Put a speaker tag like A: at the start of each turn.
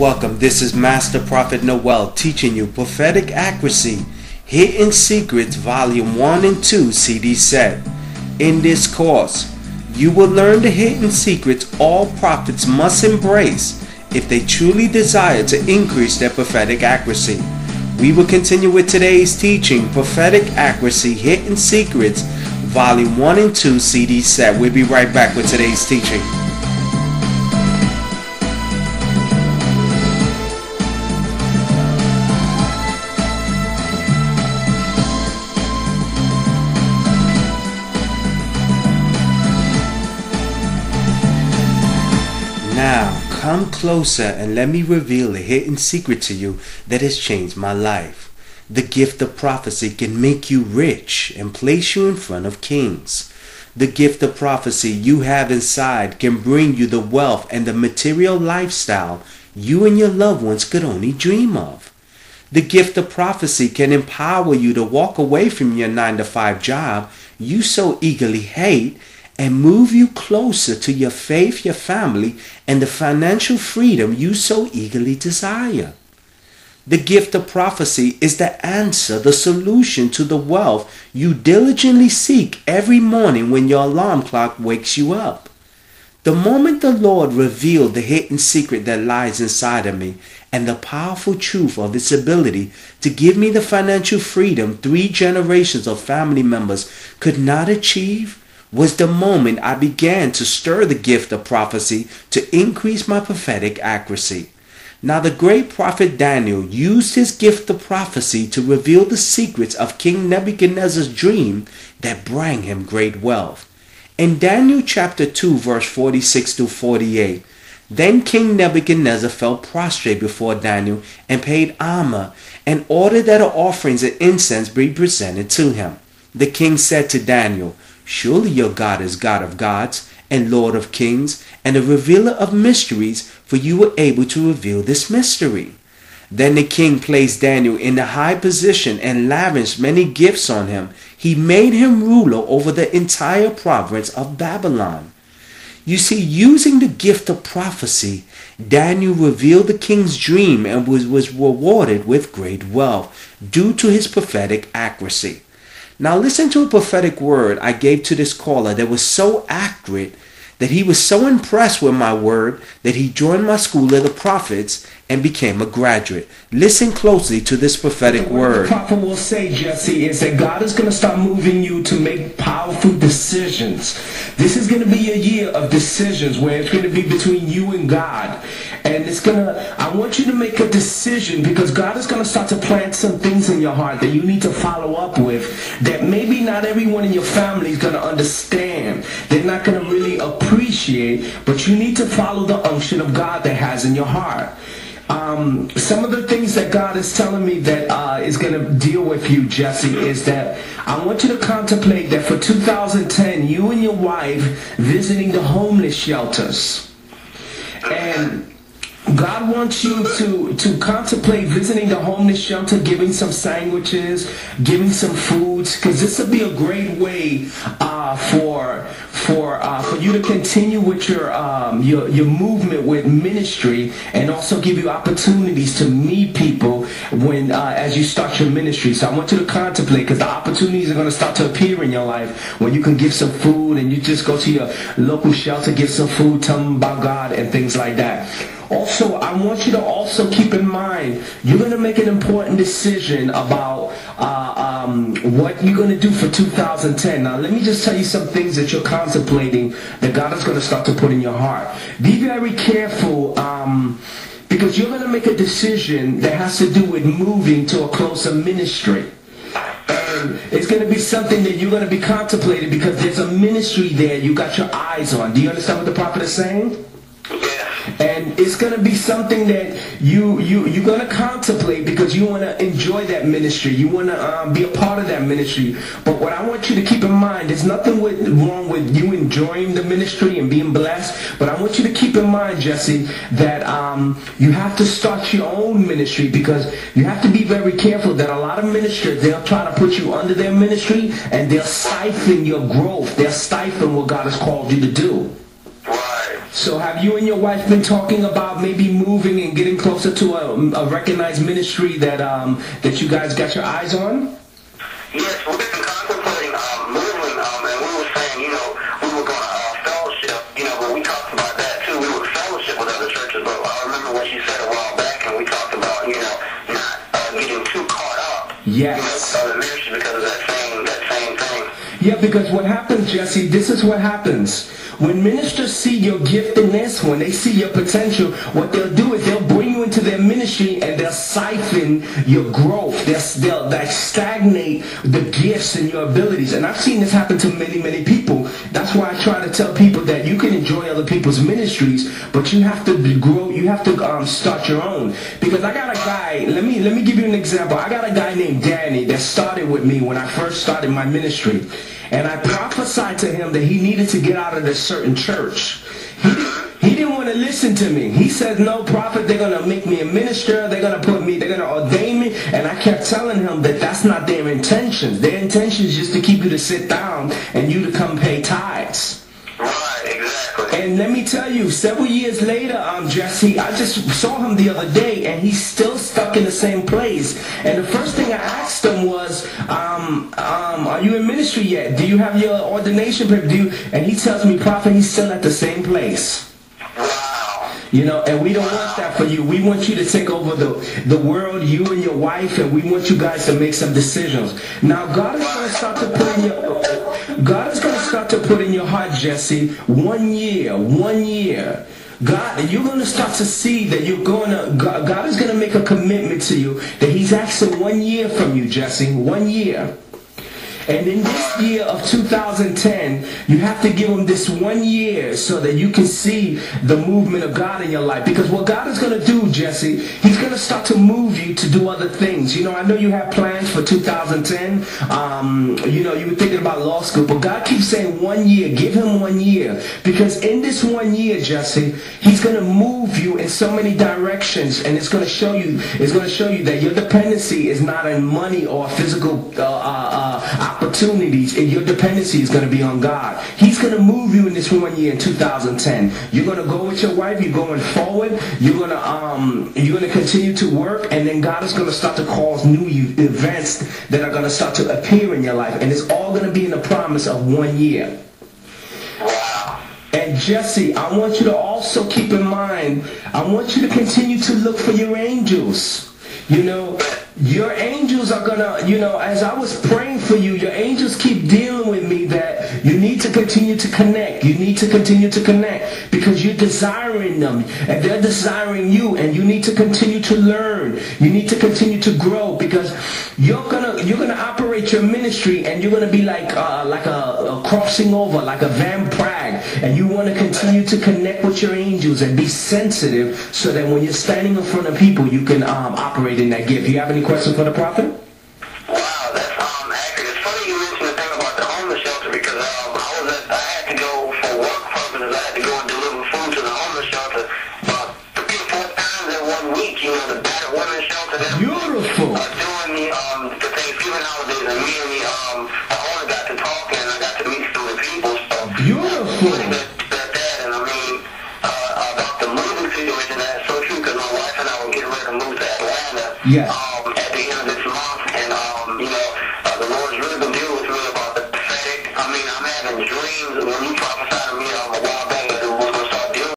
A: Welcome, this is Master Prophet Noel teaching you Prophetic Accuracy, Hidden Secrets, Volume 1 and 2 CD set. In this course, you will learn the hidden secrets all prophets must embrace if they truly desire to increase their prophetic accuracy. We will continue with today's teaching, Prophetic Accuracy, Hidden Secrets, Volume 1 and 2 CD set. We'll be right back with today's teaching. Now, come closer and let me reveal a hidden secret to you that has changed my life. The gift of prophecy can make you rich and place you in front of kings. The gift of prophecy you have inside can bring you the wealth and the material lifestyle you and your loved ones could only dream of. The gift of prophecy can empower you to walk away from your 9-to-5 job you so eagerly hate and move you closer to your faith, your family, and the financial freedom you so eagerly desire. The gift of prophecy is the answer, the solution to the wealth you diligently seek every morning when your alarm clock wakes you up. The moment the Lord revealed the hidden secret that lies inside of me and the powerful truth of its ability to give me the financial freedom 3 generations of family members could not achieve, was the moment I began to stir the gift of prophecy to increase my prophetic accuracy. Now the great prophet Daniel used his gift of prophecy to reveal the secrets of King Nebuchadnezzar's dream that brought him great wealth. In Daniel chapter 2 verse 46 to 48, then King Nebuchadnezzar fell prostrate before Daniel and paid honor and ordered that offerings and incense be presented to him. The king said to Daniel, "Surely your God is God of gods and Lord of kings and a revealer of mysteries, for you were able to reveal this mystery." Then the king placed Daniel in a high position and lavished many gifts on him. He made him ruler over the entire province of Babylon. You see, using the gift of prophecy, Daniel revealed the king's dream and was rewarded with great wealth due to his prophetic accuracy. Now listen to a prophetic word I gave to this caller that was so accurate that he was so impressed with my word that he joined my school of the prophets and became a graduate. Listen closely to this prophetic word.
B: The prophet will say, Jesse, is that God is going to start moving you to make powerful decisions. This is going to be a year of decisions where it's going to be between you and God. And I want you to make a decision because God is going to start to plant some things in your heart that you need to follow up with that maybe not everyone in your family is going to understand. They're not going to really appreciate, but you need to follow the unction of God that has in your heart. Some of the things that God is telling me that is going to deal with you, Jesse, is that I want you to contemplate that for 2010, you and your wife visiting the homeless shelters. And God wants you to contemplate visiting the homeless shelter, giving some sandwiches, giving some foods, because this will be a great way for you to continue with your movement with ministry, and also give you opportunities to meet people when as you start your ministry. So I want you to contemplate, because the opportunities are going to start to appear in your life when you can give some food and you just go to your local shelter, give some food, tell them about God and things like that. Also, I want you to also keep in mind, you're going to make an important decision about what you're going to do for 2010. Now, let me just tell you some things that you're contemplating that God is going to start to put in your heart. Be very careful because you're going to make a decision that has to do with moving to a closer ministry. And it's going to be something that you're going to be contemplating because there's a ministry there you got your eyes on. Do you understand what the prophet is saying? And it's going to be something that you're going to contemplate because you want to enjoy that ministry. You want to be a part of that ministry. But what I want you to keep in mind, there's nothing wrong with you enjoying the ministry and being blessed. But I want you to keep in mind, Jesse, that you have to start your own ministry, because you have to be very careful that a lot of ministers, they'll try to put you under their ministry and they'll stifle your growth. They'll stifle what God has called you to do.
C: Right.
B: So have you and your wife been talking about maybe moving and getting closer to a recognized ministry that that you guys got your eyes on?
C: Yes, we've been contemplating moving, and we were saying, we were going to fellowship, but we talked about that too. We would fellowship with other churches, but I remember what you said a while back, and we talked about, not getting too caught up.
B: Yes.
C: The ministry because of that same thing.
B: Yeah, because what happens, Jesse, this is what happens. When ministers see your giftedness, when they see your potential, what they'll do is they'll bring you into their ministry and they'll siphon your growth. They'll stagnate the gifts and your abilities. And I've seen this happen to many, many people. That's why I try to tell people that you can enjoy other people's ministries, but you have to grow. You have to start your own. Because I got a guy. Let me give you an example. I got a guy named Danny that started with me when I first started my ministry. And I prophesied to him that he needed to get out of this certain church. He didn't want to listen to me. He said, no, prophet, they're going to make me a minister. They're going to ordain me. And I kept telling him that that's not their intentions. Their intention is just to keep you to sit down and you to come pay tithes.
C: Right, exactly.
B: And let me tell you, several years later, Jesse, I just saw him the other day, and he's still stuck in the same place. And the first thing I asked him was, are you in ministry yet? Do you have your ordination paper? And he tells me, prophet, he's still at the same place.
C: Wow.
B: And we don't want that for you. We want you to take over the world, you and your wife, and we want you guys to make some decisions. Now, God is going to start to put in your heart, Jesse, 1 year. God, you're going to start to see that God is going to make a commitment to you that he's asking 1 year from you, Jesse, 1 year. And in this year of 2010, you have to give him this 1 year so that you can see the movement of God in your life. Because what God is going to do, Jesse, he's going to start to move you to do other things. I know you have plans for 2010. You were thinking about law school. But God keeps saying 1 year. Give him 1 year. Because in this 1 year, Jesse, he's going to move you in so many directions. And it's going to show you that your dependency is not in money or physical opportunities, and your dependency is going to be on God. He's going to move you in this 1 year in 2010. You're going to go with your wife. You're going forward. You're going to continue to work, and then God is going to start to cause new events that are going to start to appear in your life, and it's all going to be in the promise of 1 year.
C: Wow.
B: And Jesse, I want you to also keep in mind, I want you to continue to look for your angels. Your angels are gonna, as I was praying for you, your angels keep dealing with me that you need to continue to connect. You need to continue to connect because you're desiring them and they're desiring you, and you need to continue to learn. You need to continue to grow because you're gonna operate your ministry, and you're gonna be like a crossing over, like a Van Prague, and you want to continue to connect with your angels and be sensitive so that when you're standing in front of people, you can operate in that gift. Do you have any questions for the prophet?
C: Wow, that's accurate. It's funny you mentioned the thing about the homeless shelter because I had to go for work purposes. I had to go and deliver food to the homeless shelter about 3 or 4 times in 1 week. The battered women's shelter.
B: Beautiful.
C: During the Thanksgiving holidays, and me and the owner got to talking, and I got to meet some of the people. So
B: beautiful.
C: And I mean about the moving situation. That's so true because my wife and I were getting ready to move to Atlanta.
B: Yes.